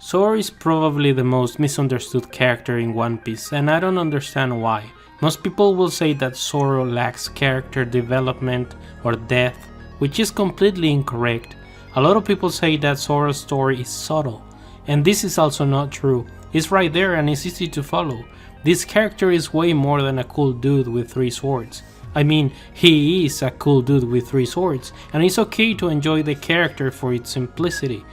Zoro is probably the most misunderstood character in One Piece, and I don't understand why. Most people will say that Zoro lacks character development or depth, which is completely incorrect. A lot of people say that Zoro's story is subtle, and this is also not true. It's right there and it's easy to follow. This character is way more than a cool dude with 3 swords. I mean, he is a cool dude with 3 swords, and it's okay to enjoy the character for its simplicity.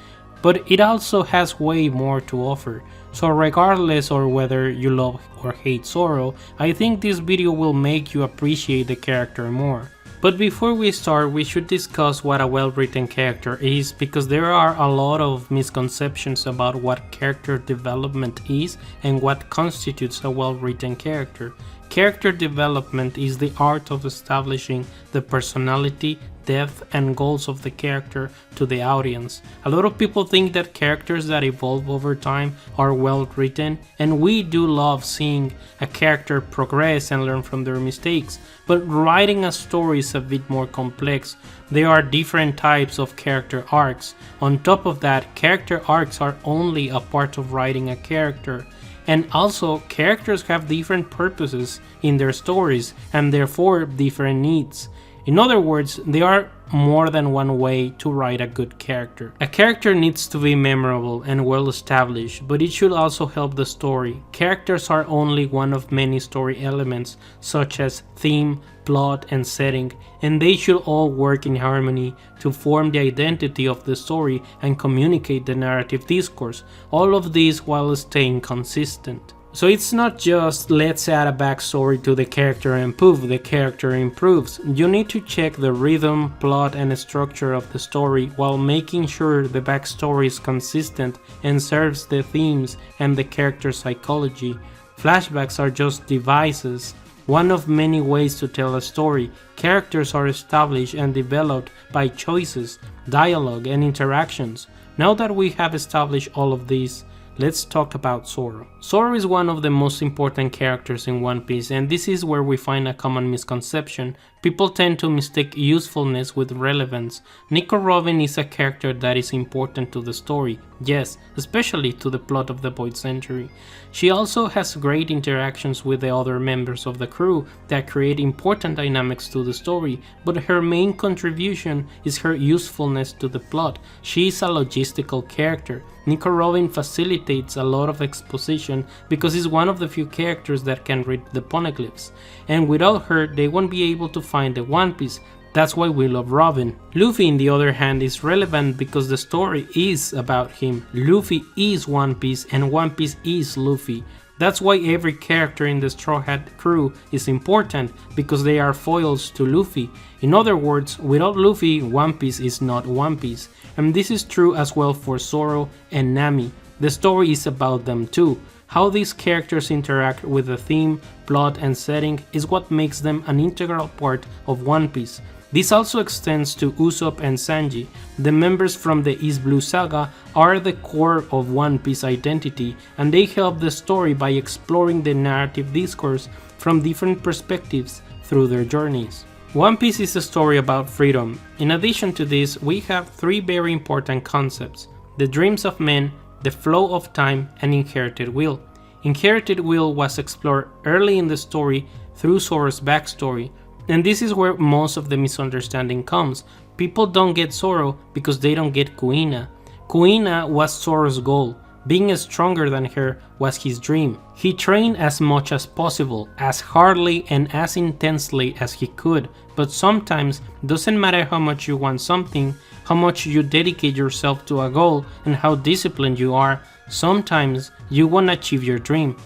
But it also has way more to offer. So regardless of whether you love or hate Zoro, I think this video will make you appreciate the character more. But before we start, we should discuss what a well-written character is, because there are a lot of misconceptions about what character development is and what constitutes a well-written character. Character development is the art of establishing the personality, depth, and goals of the character to the audience. A lot of people think that characters that evolve over time are well written, and we do love seeing a character progress and learn from their mistakes, but writing a story is a bit more complex. There are different types of character arcs. On top of that, character arcs are only a part of writing a character. And also, characters have different purposes in their stories and therefore different needs. In other words, there are more than one way to write a good character. A character needs to be memorable and well established, but it should also help the story. Characters are only one of many story elements, such as theme, plot, and setting, and they should all work in harmony to form the identity of the story and communicate the narrative discourse, all of this while staying consistent. So it's not just let's add a backstory to the character and poof, the character improves. You need to check the rhythm, plot, and structure of the story while making sure the backstory is consistent and serves the themes and the character's psychology. Flashbacks are just devices, one of many ways to tell a story. Characters are established and developed by choices, dialogue, and interactions. Now that we have established all of these, let's talk about Zoro. Zoro is one of the most important characters in One Piece, and this is where we find a common misconception. People tend to mistake usefulness with relevance. Nico Robin is a character that is important to the story, yes, especially to the plot of the Void Century. She also has great interactions with the other members of the crew that create important dynamics to the story, but her main contribution is her usefulness to the plot. She is a logistical character. Nico Robin facilitates a lot of exposition because he's one of the few characters that can read the poneglyphs, and without her they won't be able to find the One Piece. That's why we love Robin. Luffy, on the other hand, is relevant because the story is about him. Luffy is One Piece and One Piece is Luffy. That's why every character in the Straw Hat crew is important, because they are foils to Luffy. In other words, without Luffy, One Piece is not One Piece. And this is true as well for Zoro and Nami. The story is about them too. How these characters interact with the theme, plot, and setting is what makes them an integral part of One Piece. This also extends to Usopp and Sanji. The members from the East Blue Saga are the core of One Piece identity, and they help the story by exploring the narrative discourse from different perspectives through their journeys. One Piece is a story about freedom. In addition to this, we have 3 very important concepts: the dreams of men, the flow of time, and inherited will. Inherited will was explored early in the story through Zoro's backstory, and this is where most of the misunderstanding comes. People don't get Zoro because they don't get Kuina. Kuina was Zoro's goal. Being stronger than her was his dream. He trained as much as possible, as hardly and as intensely as he could, but sometimes doesn't matter how much you want something, how much you dedicate yourself to a goal, and how disciplined you are, sometimes you won't achieve your dream.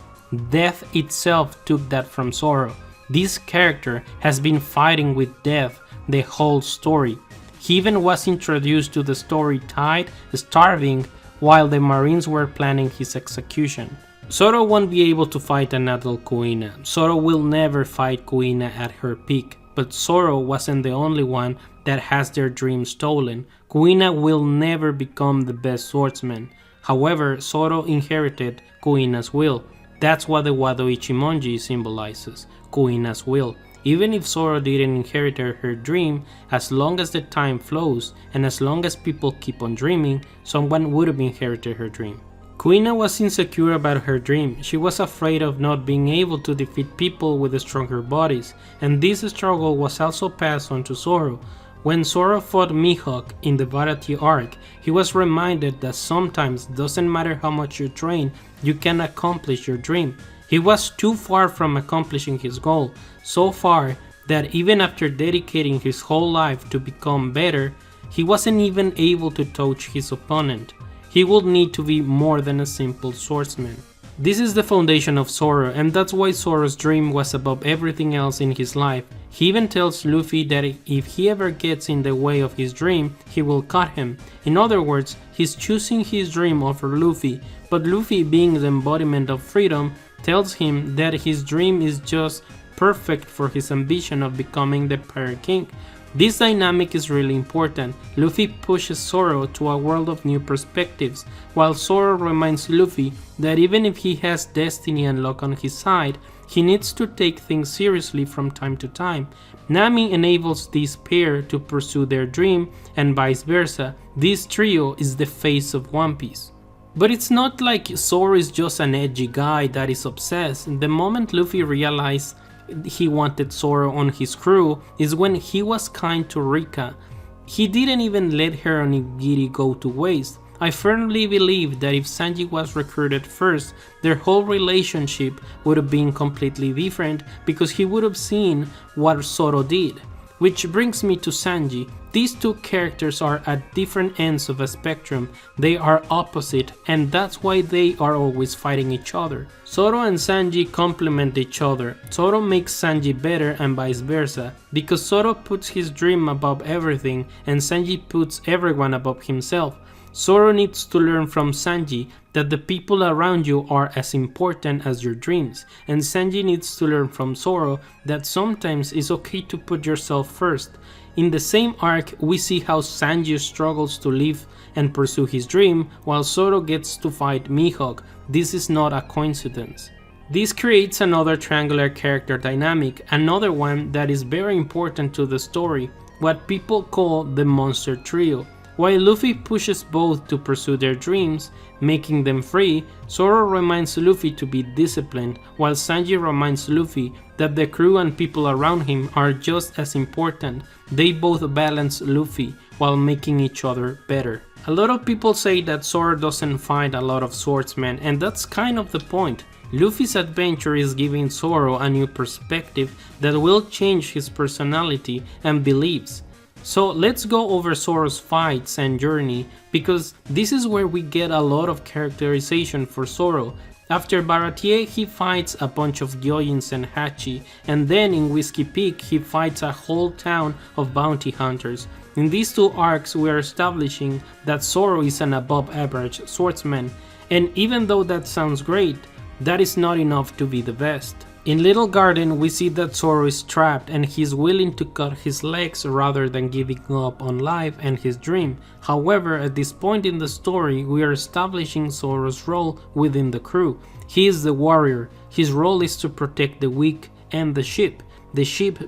Death itself took that from Zoro. This character has been fighting with death the whole story. He even was introduced to the story tied, starving, while the Marines were planning his execution. Zoro won't be able to fight an adult Kuina. Zoro will never fight Kuina at her peak, but Zoro wasn't the only one that has their dream stolen. Kuina will never become the best swordsman. However, Zoro inherited Kuina's will. That's what the Wado Ichimonji symbolizes, Kuina's will. Even if Zoro didn't inherit her dream, as long as the time flows and as long as people keep on dreaming, someone would have inherited her dream. Kuina was insecure about her dream. She was afraid of not being able to defeat people with stronger bodies, and this struggle was also passed on to Zoro. When Zoro fought Mihawk in the Baratie arc, he was reminded that sometimes doesn't matter how much you train, you can accomplish your dream. He was too far from accomplishing his goal, so far that even after dedicating his whole life to become better, he wasn't even able to touch his opponent. He would need to be more than a simple swordsman. This is the foundation of Zoro, and that's why Zoro's dream was above everything else in his life. He even tells Luffy that if he ever gets in the way of his dream, he will cut him. In other words, he's choosing his dream over Luffy, but Luffy, being the embodiment of freedom, tells him that his dream is just perfect for his ambition of becoming the Pirate King. This dynamic is really important. Luffy pushes Zoro to a world of new perspectives, while Zoro reminds Luffy that even if he has destiny and luck on his side, he needs to take things seriously from time to time. Nami enables this pair to pursue their dream, and vice versa. This trio is the face of One Piece. But it's not like Zoro is just an edgy guy that is obsessed. The moment Luffy realized he wanted Zoro on his crew is when he was kind to Rika. He didn't even let her onigiri go to waste. I firmly believe that if Sanji was recruited first, their whole relationship would have been completely different because he would have seen what Zoro did. Which brings me to Sanji. These two characters are at different ends of a spectrum. They are opposite, and that's why they are always fighting each other. Zoro and Sanji complement each other. Zoro makes Sanji better and vice versa, because Zoro puts his dream above everything and Sanji puts everyone above himself. Zoro needs to learn from Sanji that the people around you are as important as your dreams, and Sanji needs to learn from Zoro that sometimes it's okay to put yourself first. In the same arc, we see how Sanji struggles to live and pursue his dream, while Zoro gets to fight Mihawk. This is not a coincidence. This creates another triangular character dynamic, another one that is very important to the story, what people call the Monster Trio. While Luffy pushes both to pursue their dreams, making them free, Zoro reminds Luffy to be disciplined, while Sanji reminds Luffy that the crew and people around him are just as important. They both balance Luffy while making each other better. A lot of people say that Zoro doesn't find a lot of swordsmen, and that's kind of the point. Luffy's adventure is giving Zoro a new perspective that will change his personality and beliefs. So let's go over Zoro's fights and journey, because this is where we get a lot of characterization for Zoro. After Baratie, he fights a bunch of Gyojins and Hachi, and then in Whiskey Peak he fights a whole town of bounty hunters. In these two arcs we are establishing that Zoro is an above average swordsman, and even though that sounds great, that is not enough to be the best. In Little Garden, we see that Zoro is trapped and he's willing to cut his legs rather than giving up on life and his dream. However, at this point in the story, we are establishing Zoro's role within the crew. He is the warrior. His role is to protect the weak and the ship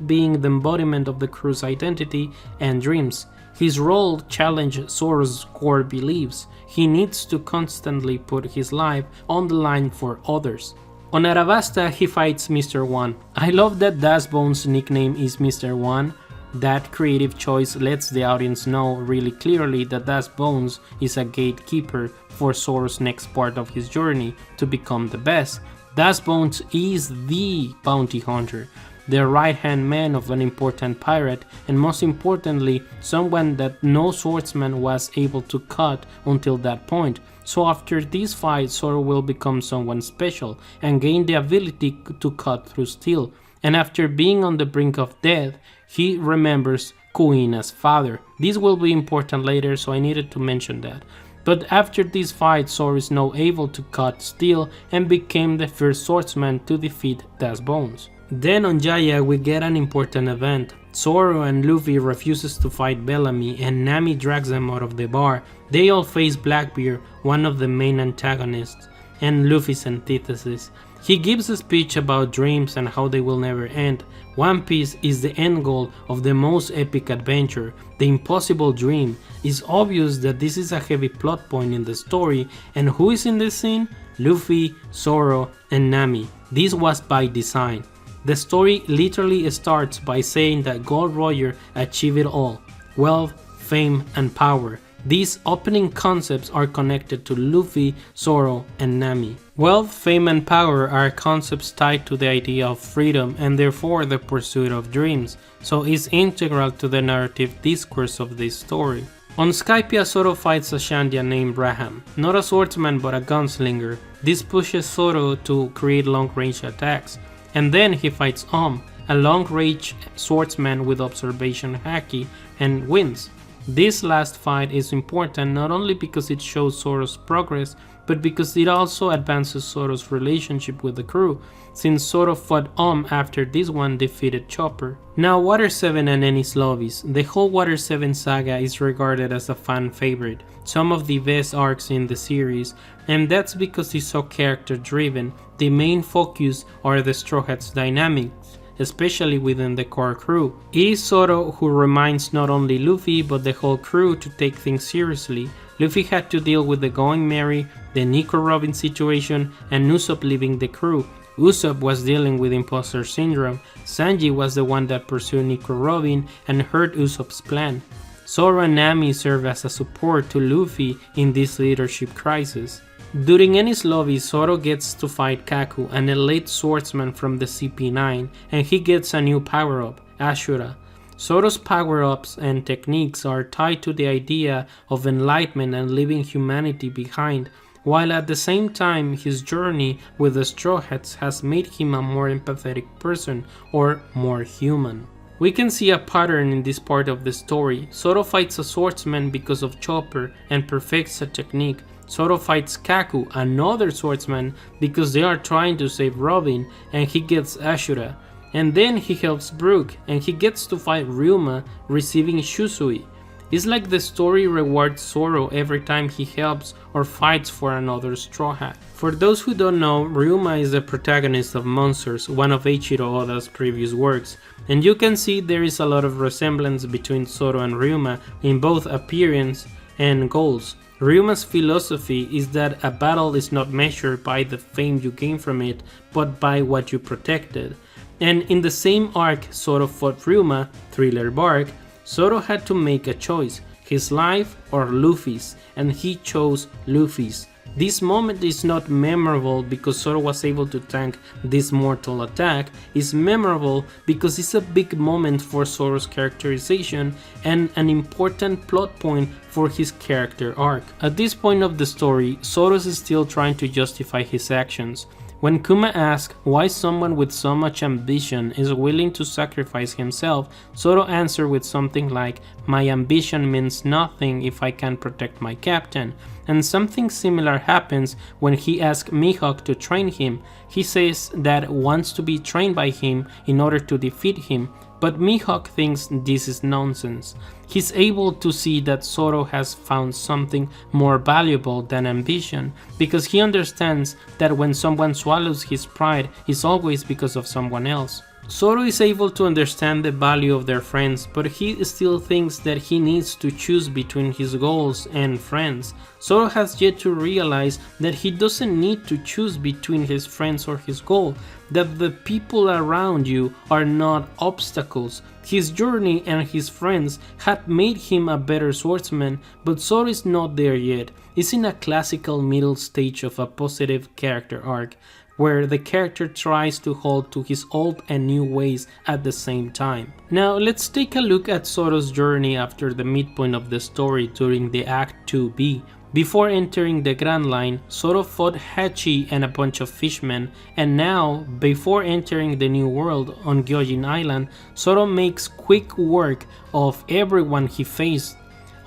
being the embodiment of the crew's identity and dreams. His role challenges Zoro's core beliefs. He needs to constantly put his life on the line for others. On Arabasta, he fights Mr. One. I love that Das Bones' nickname is Mr. One. That creative choice lets the audience know really clearly that Das Bones is a gatekeeper for Zoro's next part of his journey to become the best. Das Bones is the bounty hunter, the right-hand man of an important pirate, and most importantly, someone that no swordsman was able to cut until that point. So after this fight, Zoro will become someone special and gain the ability to cut through steel. And after being on the brink of death, he remembers Kuina's father. This will be important later, so I needed to mention that. But after this fight, Zoro is now able to cut steel and became the first swordsman to defeat Das Bones. Then on Jaya we get an important event. Zoro and Luffy refuses to fight Bellamy and Nami drags them out of the bar. They all face Blackbeard, one of the main antagonists. and Luffy's antithesis. He gives a speech about dreams and how they will never end. One Piece is the end goal of the most epic adventure, the impossible dream. It's obvious that this is a heavy plot point in the story, and who is in this scene? Luffy, Zoro, and Nami. This was by design. The story literally starts by saying that Gold Roger achieved it all: wealth, fame, and power. These opening concepts are connected to Luffy, Zoro, and Nami. Wealth, fame, and power are concepts tied to the idea of freedom and therefore the pursuit of dreams, so it's integral to the narrative discourse of this story. On Skypiea, Zoro fights a Shandia named Raham, not a swordsman but a gunslinger. This pushes Zoro to create long-range attacks, and then he fights a long-range swordsman with observation haki, and wins. This last fight is important not only because it shows Zoro's progress, but because it also advances Zoro's relationship with the crew, since Zoro fought after this one defeated Chopper. Now, Water 7 and Enies Lobbies. The whole Water 7 saga is regarded as a fan favorite, some of the best arcs in the series, and that's because it's so character driven. The main focus are the Straw Hats dynamics, especially within the core crew. It is Zoro who reminds not only Luffy but the whole crew to take things seriously. Luffy had to deal with the Going Merry, the Nico Robin situation, and Usopp leaving the crew. Usopp was dealing with imposter syndrome. Sanji was the one that pursued Nico Robin and hurt Usopp's plan. Zoro and Nami serve as a support to Luffy in this leadership crisis. During Enies Lobby, Zoro gets to fight Kaku, an elite swordsman from the CP9, and he gets a new power-up, Ashura. Zoro's power-ups and techniques are tied to the idea of enlightenment and leaving humanity behind, while at the same time his journey with the Straw Hats has made him a more empathetic person, or more human. We can see a pattern in this part of the story. Zoro fights a swordsman because of Chopper and perfects a technique. Zoro fights Kaku, another swordsman, because they are trying to save Robin, and he gets Ashura. And then he helps Brook, and he gets to fight Ryuma, receiving Shusui. It's like the story rewards Zoro every time he helps or fights for another Straw Hat. For those who don't know, Ryuma is the protagonist of Monsters, one of Eiichiro Oda's previous works, and you can see there is a lot of resemblance between Zoro and Ryuma in both appearance and goals. Ryuma's philosophy is that a battle is not measured by the fame you gain from it, but by what you protected. And in the same arc Zoro fought Ryuma, Thriller Bark, Zoro had to make a choice, his life or Luffy's, and he chose Luffy's. This moment is not memorable because Zoro was able to tank this mortal attack. It's memorable because it's a big moment for Zoro's characterization and an important plot point for his character arc. At this point of the story, Zoro is still trying to justify his actions. When Kuma asks why someone with so much ambition is willing to sacrifice himself, Zoro answers with something like, "My ambition means nothing if I can't protect my captain." And something similar happens when he asks Mihawk to train him. He says that wants to be trained by him in order to defeat him, but Mihawk thinks this is nonsense. He's able to see that Zoro has found something more valuable than ambition, because he understands that when someone swallows his pride, it's always because of someone else. Zoro is able to understand the value of their friends, but he still thinks that he needs to choose between his goals and friends. Zoro has yet to realize that he doesn't need to choose between his friends or his goal, that the people around you are not obstacles. His journey and his friends had made him a better swordsman, but Zoro is not there yet. He's in a classical middle stage of a positive character arc, where the character tries to hold to his old and new ways at the same time. Now let's take a look at Zoro's journey after the midpoint of the story during the Act 2B. Before entering the Grand Line, Zoro fought Hachi and a bunch of fishmen, and now, before entering the New World on Gyojin Island, Zoro makes quick work of everyone he faced.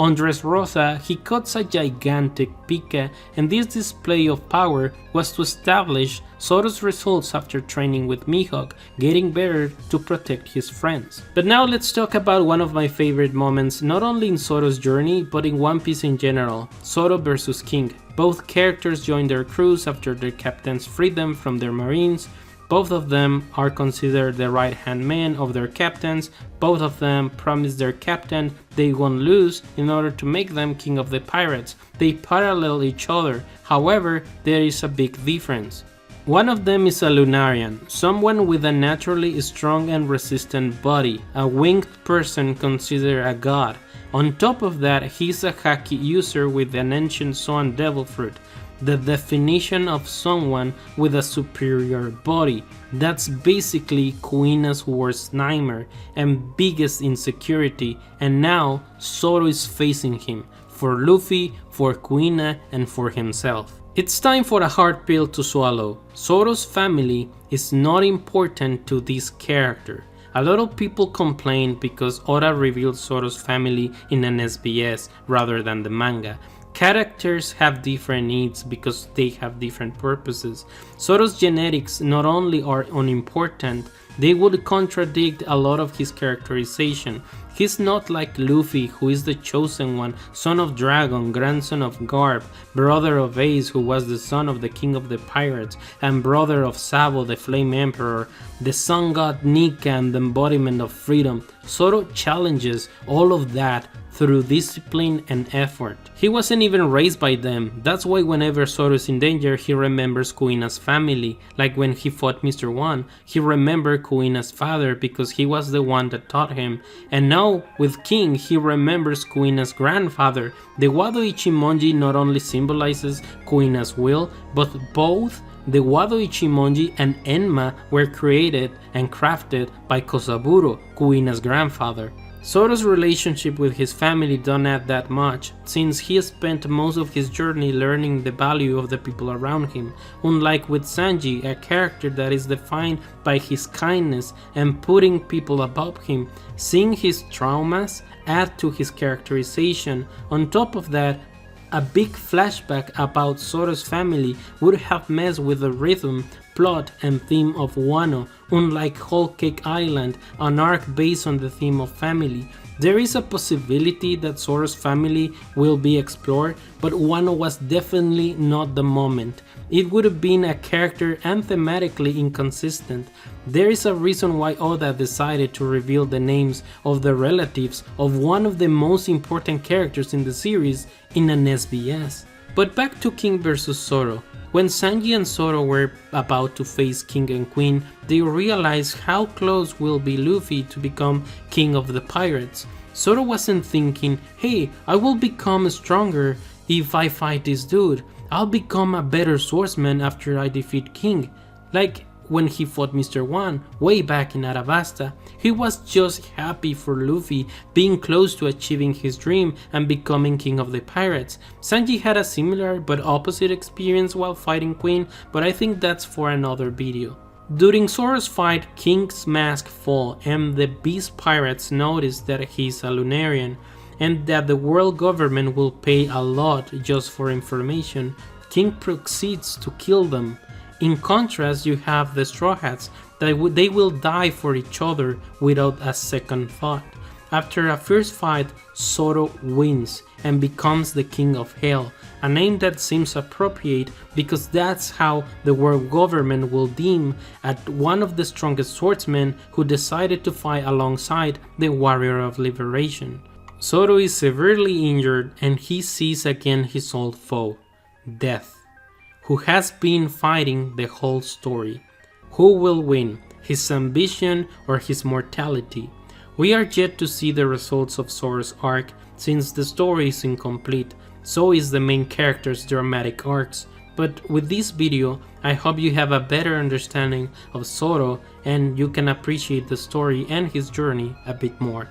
On Dressrosa, he cuts a gigantic pica, and this display of power was to establish Zoro's results after training with Mihawk, getting better to protect his friends. But now let's talk about one of my favorite moments, not only in Zoro's journey, but in One Piece in general, Zoro vs King. Both characters join their crews after their captains freed them from their marines. Both of them are considered the right-hand man of their captains. Both of them promise their captain they won't lose in order to make them king of the pirates. They parallel each other, however, there is a big difference. One of them is a Lunarian, someone with a naturally strong and resistant body, a winged person considered a god. On top of that, he's a haki user with an ancient swan devil fruit. The definition of someone with a superior body. That's basically Kuina's worst nightmare and biggest insecurity, and now Zoro is facing him, for Luffy, for Kuina, and for himself. It's time for a hard pill to swallow. Zoro's family is not important to this character. A lot of people complain because Oda revealed Zoro's family in an SBS rather than the manga. Characters have different needs because they have different purposes. Zoro's genetics not only are unimportant, they would contradict a lot of his characterization. He's not like Luffy, who is the chosen one, son of Dragon, grandson of Garp, brother of Ace, who was the son of the king of the pirates, and brother of Sabo, the flame emperor, the sun god Nika, and the embodiment of freedom. Zoro challenges all of that through discipline and effort. He wasn't even raised by them. That's why whenever Zoro is in danger, he remembers Kuina's family. Like when he fought Mr. One, he remembered Kuina's father because he was the one that taught him. And now with King, he remembers Kuina's grandfather. The Wado Ichimonji not only symbolizes Kuina's will, but both the Wado Ichimonji and Enma were created and crafted by Kosaburo, Kuina's grandfather. Zoro's relationship with his family don't add that much, since he spent most of his journey learning the value of the people around him, unlike with Sanji, a character that is defined by his kindness and putting people above him. Seeing his traumas add to his characterization. On top of that, a big flashback about Zoro's family would have messed with the rhythm, plot, and theme of Wano, unlike Whole Cake Island, an arc based on the theme of family. There is a possibility that Zoro's family will be explored, but Wano was definitely not the moment. It would have been a character and thematically inconsistent. There is a reason why Oda decided to reveal the names of the relatives of one of the most important characters in the series in an SBS. But back to King vs Zoro. When Sanji and Zoro were about to face King and Queen, they realized how close will be Luffy to become king of the pirates. Zoro wasn't thinking, hey, I will become stronger if I fight this dude. I'll become a better swordsman after I defeat King. Like when he fought Mr. One way back in Arabasta, he was just happy for Luffy being close to achieving his dream and becoming king of the pirates. Sanji had a similar but opposite experience while fighting Queen, but I think that's for another video. During Zoro's fight, King's mask falls and the beast pirates notice that he's a Lunarian and that the world government will pay a lot just for information. King proceeds to kill them. In contrast, you have the Straw Hats that they will die for each other without a second thought. After a first fight, Zoro wins and becomes the King of Hell, a name that seems appropriate because that's how the world government will deem at one of the strongest swordsmen who decided to fight alongside the Warrior of Liberation. Zoro is severely injured and he sees again his old foe, Death, who has been fighting the whole story. Who will win, his ambition or his mortality? We are yet to see the results of Zoro's arc since the story is incomplete, so is the main character's dramatic arcs. But with this video, I hope you have a better understanding of Zoro and you can appreciate the story and his journey a bit more.